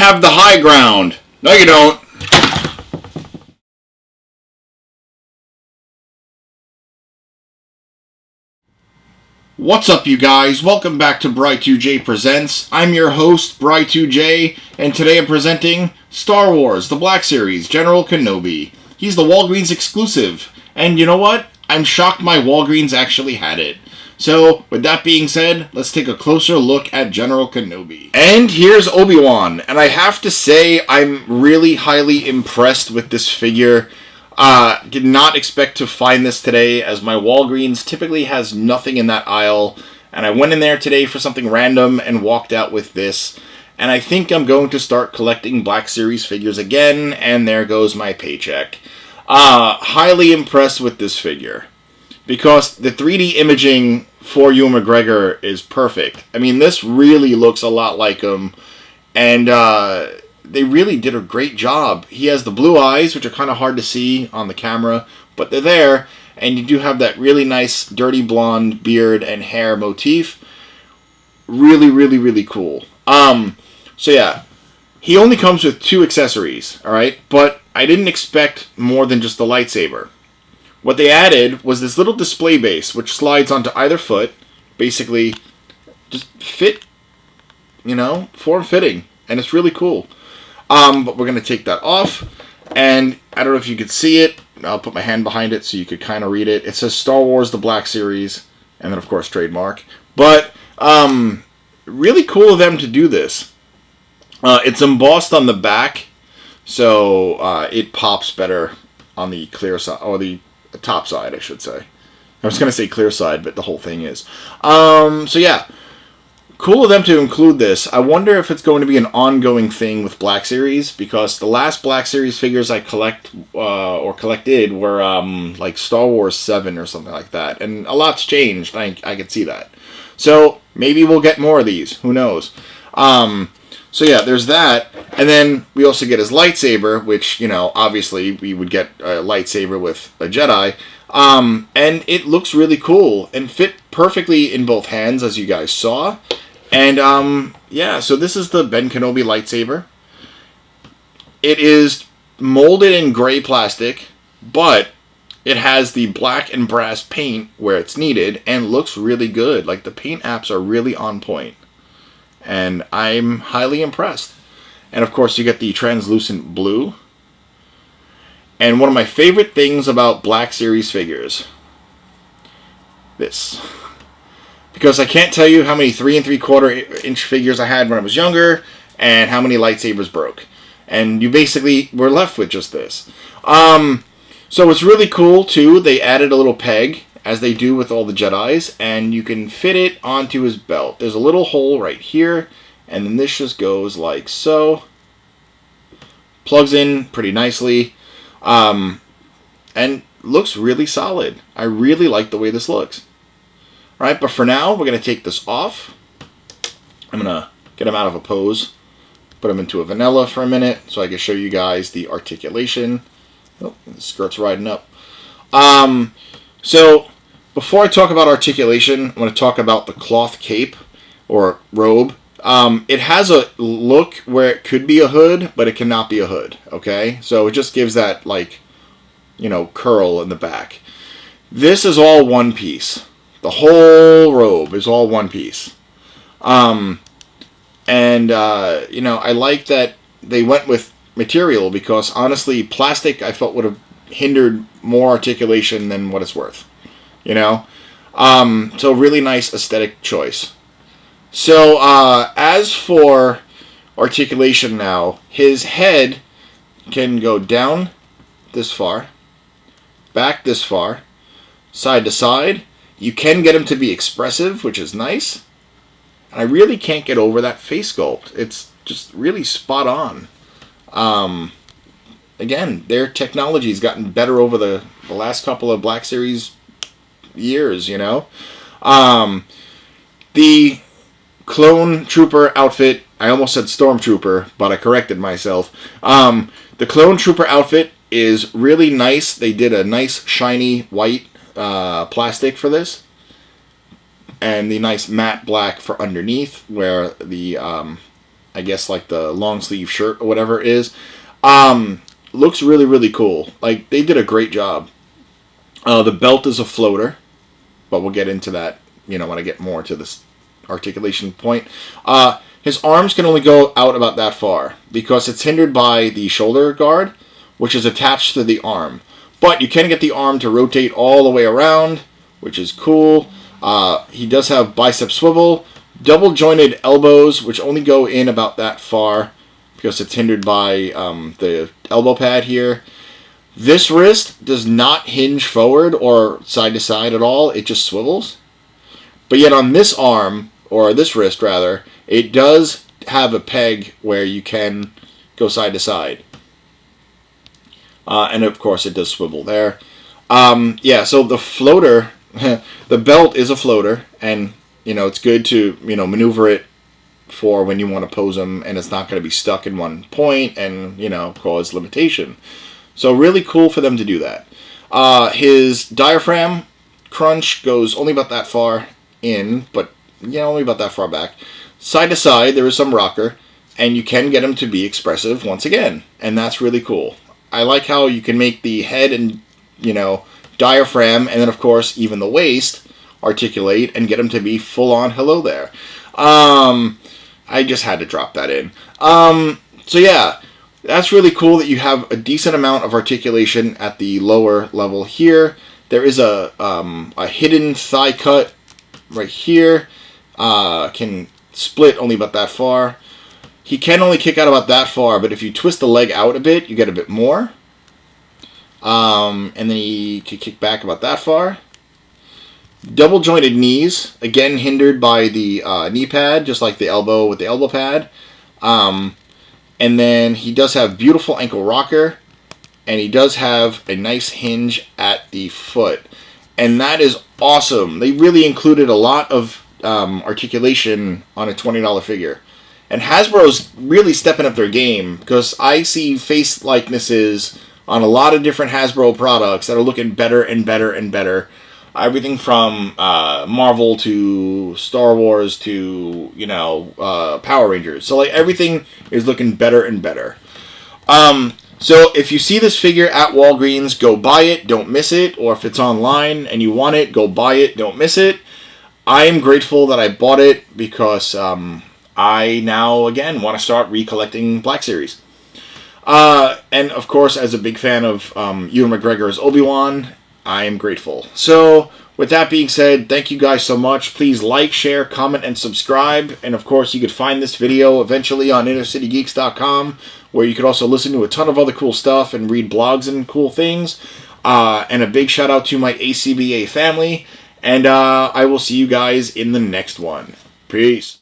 have the high ground. No, you don't. What's up, you guys? Welcome back to Bry2J Presents. I'm your host, Bry2J, and today I'm presenting Star Wars, the Black Series, General Kenobi. He's the Walgreens exclusive, and you know what? I'm shocked my Walgreens actually had it. So, with that being said, let's take a closer look at General Kenobi. And here's Obi-Wan, and I have to say I'm really highly impressed with this figure. Did not expect to find this today, as my Walgreens typically has nothing in that aisle, and I went in there today for something random and walked out with this, and I think I'm going to start collecting Black Series figures again, and there goes my paycheck. Highly impressed with this figure, because the 3D imaging for Ewan McGregor is perfect. I mean, this really looks a lot like him, and they really did a great job. He has the blue eyes, which are kind of hard to see on the camera, but they're there, and you do have that really nice dirty blonde beard and hair motif. Really, really, really cool. So yeah, he only comes with 2 accessories, alright? But I didn't expect more than just the lightsaber. What they added was this little display base, which slides onto either foot. Basically, just fit, form-fitting. And it's really cool. But we're going to take that off. And I don't know if you could see it. I'll put my hand behind it so you could kind of read it. It says Star Wars, the Black Series. And then, of course, trademark. But, really cool of them to do this. It's embossed on the back. So, it pops better on the clear side, or the top side, I should say. I was going to say clear side, but the whole thing is. So yeah, cool of them to include this. I wonder if it's going to be an ongoing thing with Black Series, because the last Black Series figures I collected were like Star Wars 7 or something like that, and a lot's changed. I could see that. So maybe we'll get more of these. Who knows? So yeah, there's that. And then we also get his lightsaber, which, obviously we would get a lightsaber with a Jedi. And it looks really cool and fit perfectly in both hands, as you guys saw. And, yeah, so this is the Ben Kenobi lightsaber. It is molded in gray plastic, but it has the black and brass paint where it's needed and looks really good. Like, the paint apps are really on point. And I'm highly impressed. And of course you get the translucent blue. And one of my favorite things about Black Series figures, this. Because I can't tell you how many 3 3/4 inch figures I had when I was younger, and how many lightsabers broke. And you basically were left with just this. So it's really cool too. They added a little peg, as they do with all the Jedis, and you can fit it onto his belt. There's a little hole right here, and then this just goes like so. Plugs in pretty nicely, and looks really solid. I really like the way this looks. All right, but for now, we're going to take this off. I'm going to get him out of a pose, put him into a vanilla for a minute, so I can show you guys the articulation. Oh, the skirt's riding up. So, before I talk about articulation, I'm going to talk about the cloth cape, or robe. It has a look where it could be a hood, but it cannot be a hood, okay? So it just gives that, like, curl in the back. This is all one piece. The whole robe is all one piece. I like that they went with material, because, honestly, plastic, I felt, would have hindered more articulation than what it's worth. So really nice aesthetic choice. So, as for articulation now, his head can go down this far, back this far, side to side. You can get him to be expressive, which is nice. And I really can't get over that face sculpt. It's just really spot on. Again, their technology's gotten better over the last couple of Black Series years, The Clone Trooper outfit, I almost said Stormtrooper, but I corrected myself. The Clone Trooper outfit is really nice. They did a nice shiny white plastic for this. And the nice matte black for underneath, where the I guess like the long sleeve shirt or whatever it is. Looks really, really cool. Like, they did a great job. The belt is a floater, but we'll get into that, when I get more to this articulation point. His arms can only go out about that far because it's hindered by the shoulder guard, which is attached to the arm. But you can get the arm to rotate all the way around, which is cool. He does have bicep swivel, double jointed elbows, which only go in about that far because it's hindered by the elbow pad here. This wrist does not hinge forward or side to side at all. It just swivels. But yet on this arm, or this wrist rather, it does have a peg where you can go side to side. And of course it does swivel there. So the floater, the belt is a floater, and it's good to maneuver it for when you want to pose them, and it's not going to be stuck in one point and cause limitation. So really cool for them to do that. His diaphragm crunch goes only about that far in, but only about that far back. Side to side, there is some rocker, and you can get him to be expressive once again, and that's really cool. I like how you can make the head and diaphragm, and then of course even the waist articulate and get him to be full on hello there. I just had to drop that in. So yeah. That's really cool that you have a decent amount of articulation at the lower level here. There is a hidden thigh cut right here. Can split only about that far. He can only kick out about that far, but if you twist the leg out a bit, you get a bit more. And then he can kick back about that far. Double jointed knees, again hindered by the knee pad, just like the elbow with the elbow pad. And then he does have beautiful ankle rocker, and he does have a nice hinge at the foot. And that is awesome. They really included a lot of articulation on a $20 figure. And Hasbro's really stepping up their game, because I see face likenesses on a lot of different Hasbro products that are looking better and better and better. Everything from Marvel to Star Wars to, Power Rangers. So, everything is looking better and better. So, if you see this figure at Walgreens, go buy it, don't miss it. Or if it's online and you want it, go buy it, don't miss it. I am grateful that I bought it because I now, again, want to start recollecting Black Series. And, of course, as a big fan of Ewan McGregor's Obi-Wan, I am grateful. So, with that being said, thank you guys so much. Please like, share, comment, and subscribe. And, of course, you could find this video eventually on InnerCityGeeks.com, where you could also listen to a ton of other cool stuff and read blogs and cool things. And a big shout out to my ACBA family. And I will see you guys in the next one. Peace.